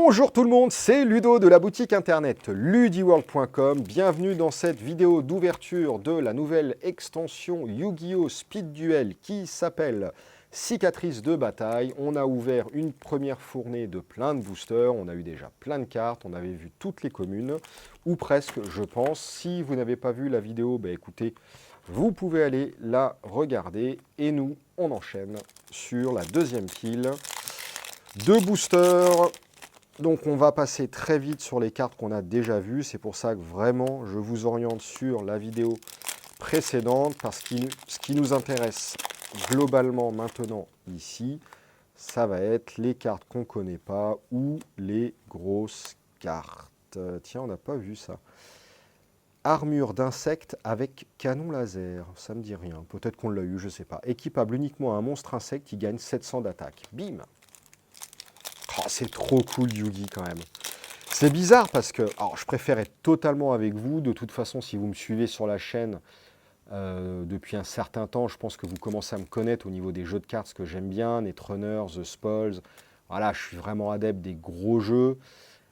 Bonjour tout le monde, c'est Ludo de la boutique internet ludiworld.com. Bienvenue dans cette vidéo d'ouverture de la nouvelle extension Yu-Gi-Oh! Speed Duel qui s'appelle Cicatrice de bataille. On a ouvert une première fournée de plein de boosters, on a eu déjà plein de cartes, on avait vu toutes les communes, ou presque je pense. Si vous n'avez pas vu la vidéo, écoutez, vous pouvez aller la regarder et nous on enchaîne sur la deuxième pile de boosters. Donc on va passer très vite sur les cartes qu'on a déjà vues. C'est pour ça que vraiment je vous oriente sur la vidéo précédente parce que ce qui nous intéresse globalement maintenant ici, ça va être les cartes qu'on ne connaît pas ou les grosses cartes. Tiens, on n'a pas vu ça. Armure d'insectes avec canon laser. Ça me dit rien. Peut-être qu'on l'a eu, je ne sais pas. Équipable uniquement à un monstre insecte qui gagne 700 d'attaque. Bim! Oh, c'est trop cool Yugi quand même. C'est bizarre parce que, alors je préfère être totalement avec vous. De toute façon, si vous me suivez sur la chaîne depuis un certain temps, je pense que vous commencez à me connaître au niveau des jeux de cartes, ce que j'aime bien, Netrunner, The Spoils. Voilà, je suis vraiment adepte des gros jeux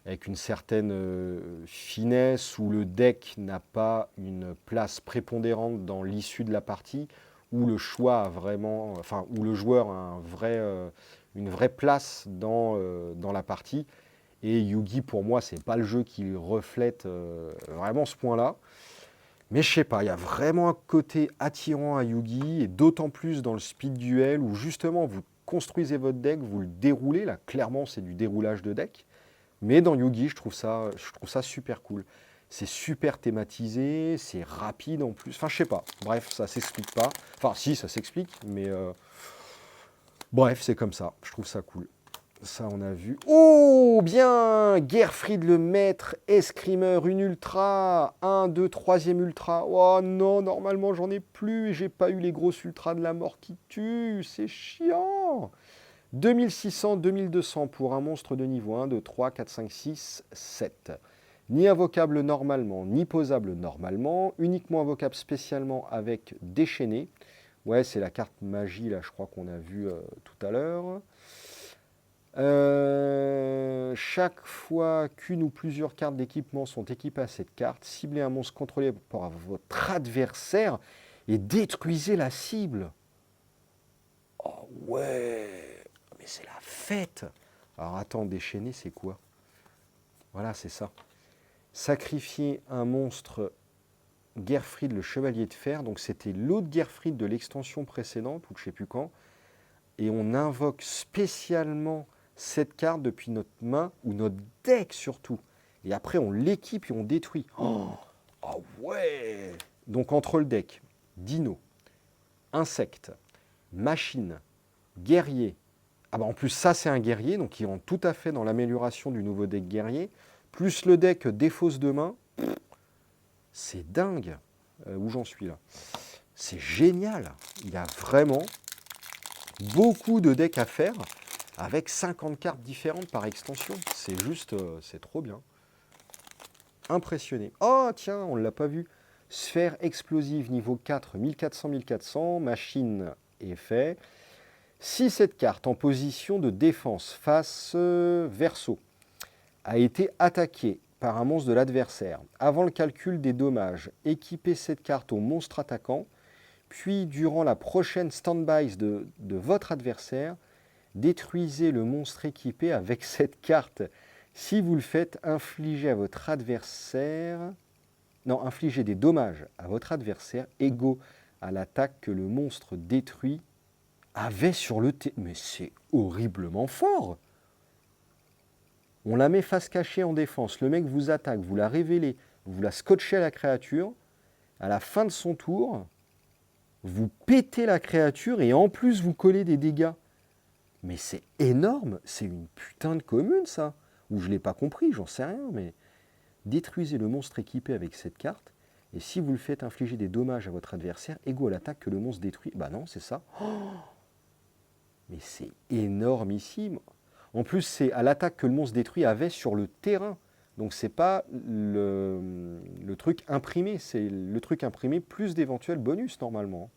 avec une certaine finesse où le deck n'a pas une place prépondérante dans l'issue de la partie, où le choix a vraiment, enfin, où le joueur a une vraie place dans la partie. Et Yugi, pour moi, c'est pas le jeu qui reflète vraiment ce point-là. Mais je sais pas, il y a vraiment un côté attirant à Yugi, et d'autant plus dans le speed duel, où justement, vous construisez votre deck, vous le déroulez. Là, clairement, c'est du déroulage de deck. Mais dans Yugi, je trouve ça super cool. C'est super thématisé, c'est rapide en plus. Enfin, je sais pas. Bref, ça s'explique pas. Enfin, si, ça s'explique, mais bref, c'est comme ça. Je trouve ça cool. Ça, on a vu. Oh, bien! Gerfried le maître, escrimeur, une ultra. 1, 2, 3e ultra. Oh non, normalement, j'en ai plus. Et j'ai pas eu les grosses ultras de la mort qui tuent. C'est chiant! 2600, 2200 pour un monstre de niveau 1, 2, 3, 4, 5, 6, 7. Ni invocable normalement, ni posable normalement. Uniquement invocable spécialement avec déchaîné. Ouais, c'est la carte magie, là, je crois qu'on a vu tout à l'heure. Chaque fois qu'une ou plusieurs cartes d'équipement sont équipées à cette carte, ciblez un monstre contrôlé par votre adversaire et détruisez la cible. Oh ouais, mais c'est la fête. Alors attends, déchaîner, c'est quoi? Voilà, c'est ça. Sacrifier un monstre Gerfried, le chevalier de fer. Donc c'était l'autre Gerfried de l'extension précédente, ou je ne sais plus quand. Et on invoque spécialement cette carte depuis notre main, ou notre deck surtout. Et après, on l'équipe et on détruit. Oh ouais! Donc entre le deck, dino, insecte, machine, guerrier. Ah en plus, ça, c'est un guerrier, donc il rentre tout à fait dans l'amélioration du nouveau deck guerrier. Plus le deck défausse de main. C'est dingue. Où j'en suis là? C'est génial. Il y a vraiment beaucoup de decks à faire avec 50 cartes différentes par extension. C'est juste, c'est trop bien. Impressionné. Oh tiens, on ne l'a pas vu. Sphère explosive niveau 4, 1400-1400. Machine est fait. Si cette carte en position de défense face verso a été attaquée par un monstre de l'adversaire, avant le calcul des dommages, équipez cette carte au monstre attaquant, puis durant la prochaine stand-by de votre adversaire, détruisez le monstre équipé avec cette carte. Si vous le faites, infligez à votre adversaire... Non, infligez des dommages à votre adversaire égaux à l'attaque que le monstre détruit avait sur le terrain. Mais c'est horriblement fort! On la met face cachée en défense. Le mec vous attaque, vous la révélez, vous la scotchez à la créature. À la fin de son tour, vous pétez la créature et en plus vous collez des dégâts. Mais c'est énorme, c'est une putain de commune ça. Ou je ne l'ai pas compris, j'en sais rien, mais détruisez le monstre équipé avec cette carte, et si vous le faites infliger des dommages à votre adversaire, égaux à l'attaque que le monstre détruit. Bah non, c'est ça. Oh, mais c'est énormissime. En plus, c'est à l'attaque que le monstre détruit avait sur le terrain. Donc c'est pas le truc imprimé, c'est le truc imprimé plus d'éventuels bonus normalement.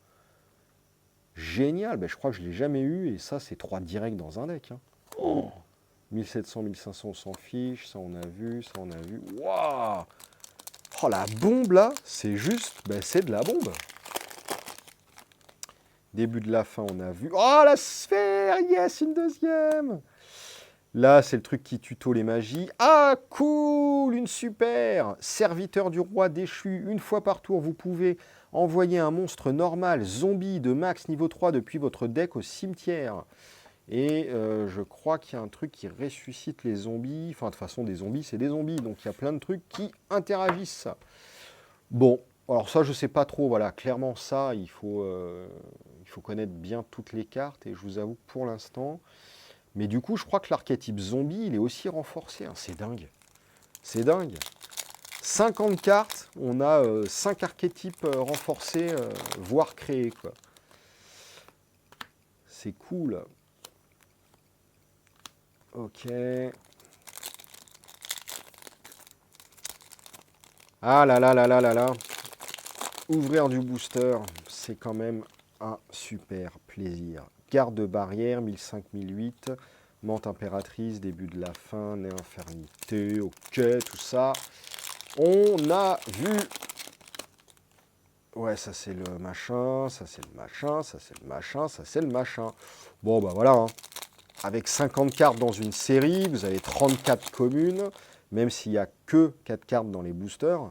Génial, je crois que je ne l'ai jamais eu, et ça c'est 3 directs dans un deck. Hein. Oh, 1700, 1500, on s'en fiche. Ça, on a vu, ça, on a vu. Waouh! Oh, la bombe, là, c'est juste... Ben, c'est de la bombe. Début de la fin, on a vu. Oh, la sphère! Yes, une deuxième! Là, c'est le truc qui tuto les magies. Ah, cool! Une super! Serviteur du roi déchu. Une fois par tour, vous pouvez envoyer un monstre normal, zombie de max niveau 3 depuis votre deck au cimetière. Et je crois qu'il y a un truc qui ressuscite les zombies. Enfin, de toute façon, des zombies, c'est des zombies. Donc, il y a plein de trucs qui interagissent. Bon, alors ça, je sais pas trop. Voilà, clairement, ça, il faut connaître bien toutes les cartes. Et je vous avoue que pour l'instant... Mais du coup, je crois que l'archétype zombie, il est aussi renforcé. Hein. C'est dingue. C'est dingue. 50 cartes, on a 5 archétypes renforcés, voire créés, quoi. C'est cool. Ok. Ah là là là là là là. Ouvrir du booster, c'est quand même un super plaisir. Garde barrière, 1005, 1008. Mente impératrice, début de la fin, nez infernité, ok, tout ça. On a vu... Ouais, ça c'est le machin, ça c'est le machin, ça c'est le machin, ça c'est le machin. Bon, bah voilà. Hein. Avec 50 cartes dans une série, vous avez 34 communes. Même s'il n'y a que 4 cartes dans les boosters,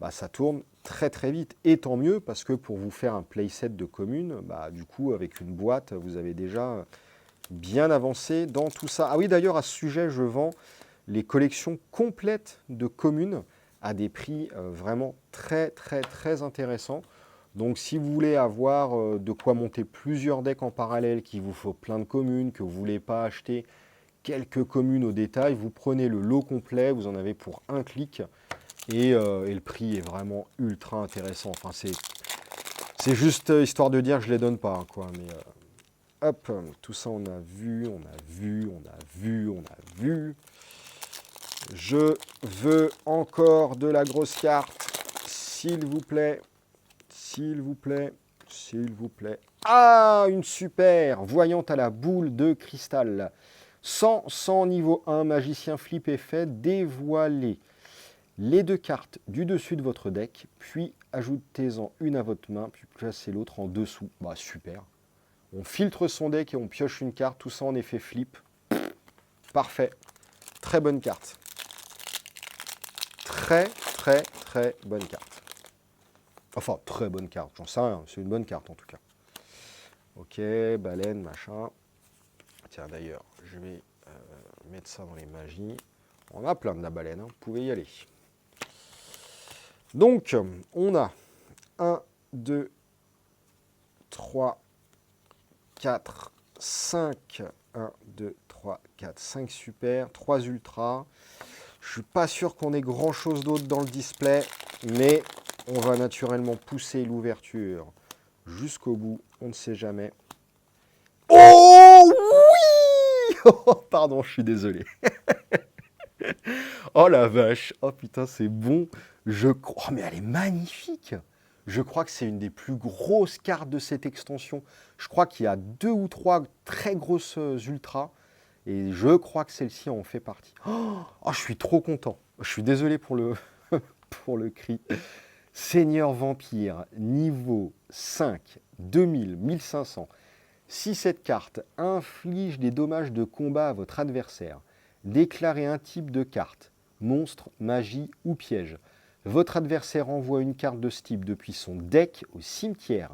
bah, ça tourne très très vite. Et tant mieux, parce que pour vous faire un playset de communes, bah, du coup, avec une boîte, vous avez déjà bien avancé dans tout ça. Ah oui, d'ailleurs, à ce sujet, je vends les collections complètes de communes à des prix vraiment très très très intéressants. Donc si vous voulez avoir de quoi monter plusieurs decks en parallèle, qu'il vous faut plein de communes, que vous ne voulez pas acheter quelques communes au détail, vous prenez le lot complet, vous en avez pour un clic, et le prix est vraiment ultra intéressant. Enfin, c'est juste histoire de dire que je ne les donne pas, hein, quoi. Mais hop, tout ça on a vu, on a vu, on a vu, on a vu. Je veux encore de la grosse carte, s'il vous plaît, s'il vous plaît, s'il vous plaît. Ah, une super voyante à la boule de cristal. 100 niveau 1, magicien flip effet, dévoilez les 2 cartes du dessus de votre deck, puis ajoutez-en une à votre main, puis placez l'autre en dessous. Bah super. On filtre son deck et on pioche une carte, tout ça en effet flip. Parfait. Très bonne carte. Très, très, très bonne carte. Enfin, très bonne carte, j'en sais rien, c'est une bonne carte en tout cas. Ok, baleine, machin. Tiens, d'ailleurs, je vais mettre ça dans les magies. On a plein de la baleine, hein, vous pouvez y aller. Donc, on a 1, 2, 3, 4, 5. 1, 2, 3, 4, 5 super, 3 ultras. Je suis pas sûr qu'on ait grand chose d'autre dans le display, mais on va naturellement pousser l'ouverture jusqu'au bout, on ne sait jamais. Oh oui. Oh, pardon, je suis désolé. Oh la vache, oh putain c'est bon. Je crois, oh, mais elle est magnifique. Je crois que c'est une des plus grosses cartes de cette extension. Je crois qu'il y a 2 ou 3 très grosses ultras. Et je crois que celle-ci en fait partie. Oh, je suis trop content. Je suis désolé pour le, pour le cri. Seigneur Vampire, niveau 5, 2000, 1500. Si cette carte inflige des dommages de combat à votre adversaire, déclarez un type de carte, monstre, magie ou piège. Votre adversaire envoie une carte de ce type depuis son deck au cimetière.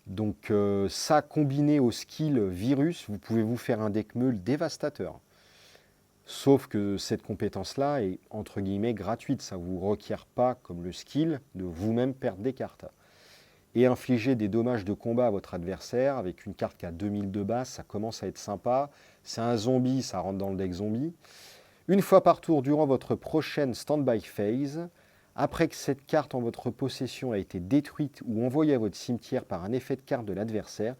Donc ça, combiné au skill virus, vous pouvez vous faire un deck meule dévastateur. Sauf que cette compétence-là est entre guillemets gratuite, ça ne vous requiert pas, comme le skill, de vous-même perdre des cartes. Et infliger des dommages de combat à votre adversaire avec une carte qui a 2000 de base, ça commence à être sympa. C'est un zombie, ça rentre dans le deck zombie. Une fois par tour durant votre prochaine stand-by phase, après que cette carte en votre possession a été détruite ou envoyée à votre cimetière par un effet de carte de l'adversaire,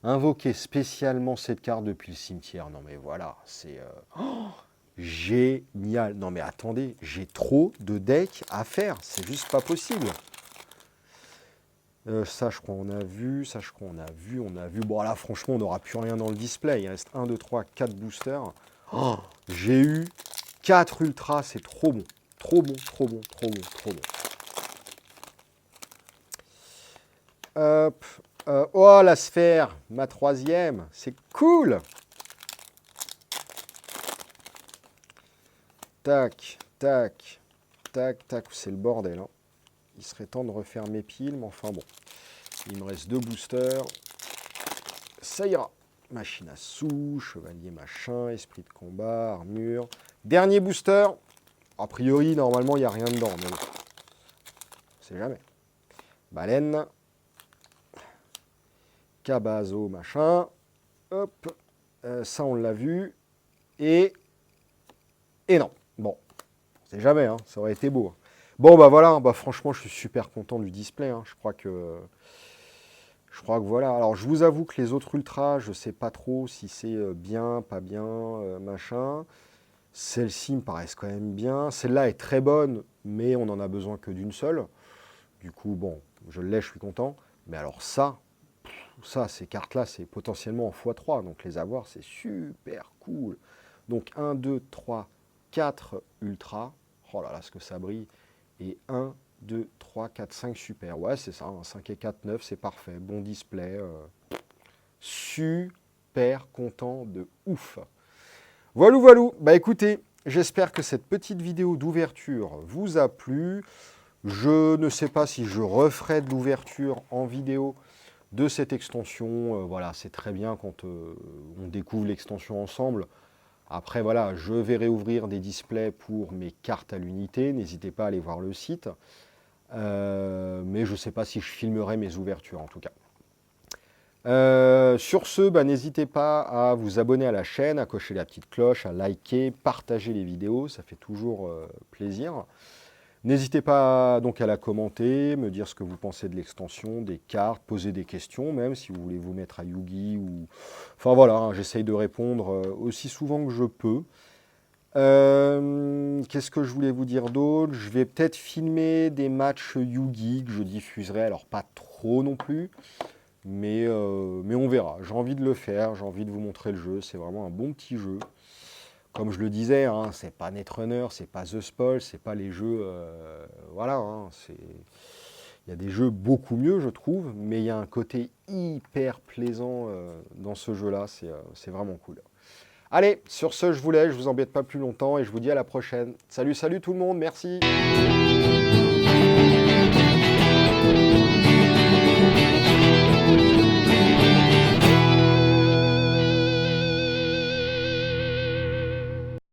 invoquez spécialement cette carte depuis le cimetière. Non mais voilà, c'est génial. Non mais attendez, j'ai trop de decks à faire, c'est juste pas possible. Ça, je crois, on a vu. Ça, je crois, on a vu. Bon, là, franchement, on n'aura plus rien dans le display. Il reste 1, 2, 3, 4 boosters. Oh, j'ai eu 4 ultras, c'est trop bon. Trop bon, trop bon, trop bon, trop bon. Hop. Oh, la sphère, ma 3e. C'est cool. Tac, tac, tac, tac. C'est le bordel. Hein. Il serait temps de refaire mes piles, mais enfin bon. Il me reste 2 boosters. Ça ira. Machine à sous, chevalier machin, esprit de combat, armure. Dernier booster. A priori, normalement, il n'y a rien dedans. Mais bon. On sait jamais. Baleine. Cabazo, machin. Hop. Ça, on l'a vu. Et non. Bon. On sait jamais, hein. Ça aurait été beau. Bon, bah voilà. Bah, franchement, je suis super content du display. Hein. Je crois que voilà. Alors, je vous avoue que les autres ultras, je ne sais pas trop si c'est bien, pas bien, machin. Celles-ci me paraissent quand même bien. Celle-là est très bonne, mais on n'en a besoin que d'une seule. Du coup, bon, je l'ai, je suis content. Mais alors ça, ces cartes-là, c'est potentiellement en x3. Donc les avoir, c'est super cool. Donc 1, 2, 3, 4 ultra. Oh là là, ce que ça brille. Et 1, 2, 3, 4, 5 super. Ouais, c'est ça. Hein, 5 et 4, 9, c'est parfait. Bon display. Super content de ouf. Voilou, voilou. Bah écoutez, j'espère que cette petite vidéo d'ouverture vous a plu. Je ne sais pas si je referai de l'ouverture en vidéo de cette extension. Voilà, c'est très bien quand on découvre l'extension ensemble. Après, voilà, je vais réouvrir des displays pour mes cartes à l'unité. N'hésitez pas à aller voir le site. Mais je ne sais pas si je filmerai mes ouvertures, en tout cas. Sur ce, bah, n'hésitez pas à vous abonner à la chaîne, à cocher la petite cloche, à liker, partager les vidéos. Ça fait toujours plaisir. N'hésitez pas donc à la commenter, me dire ce que vous pensez de l'extension, des cartes, poser des questions même si vous voulez vous mettre à Yu-Gi ou... Enfin voilà, hein, j'essaye de répondre aussi souvent que je peux. Qu'est-ce que je voulais vous dire d'autre? Je vais peut-être filmer des matchs Yu-Gi que je diffuserai, alors pas trop non plus, mais on verra. J'ai envie de le faire, j'ai envie de vous montrer le jeu, c'est vraiment un bon petit jeu. Comme je le disais, hein, c'est pas Netrunner, c'est pas The Spoil, c'est pas les jeux... voilà, hein, il y a des jeux beaucoup mieux, je trouve, mais il y a un côté hyper plaisant dans ce jeu-là, c'est vraiment cool. Allez, sur ce, je vous laisse, je vous embête pas plus longtemps et je vous dis à la prochaine. Salut, salut tout le monde, merci.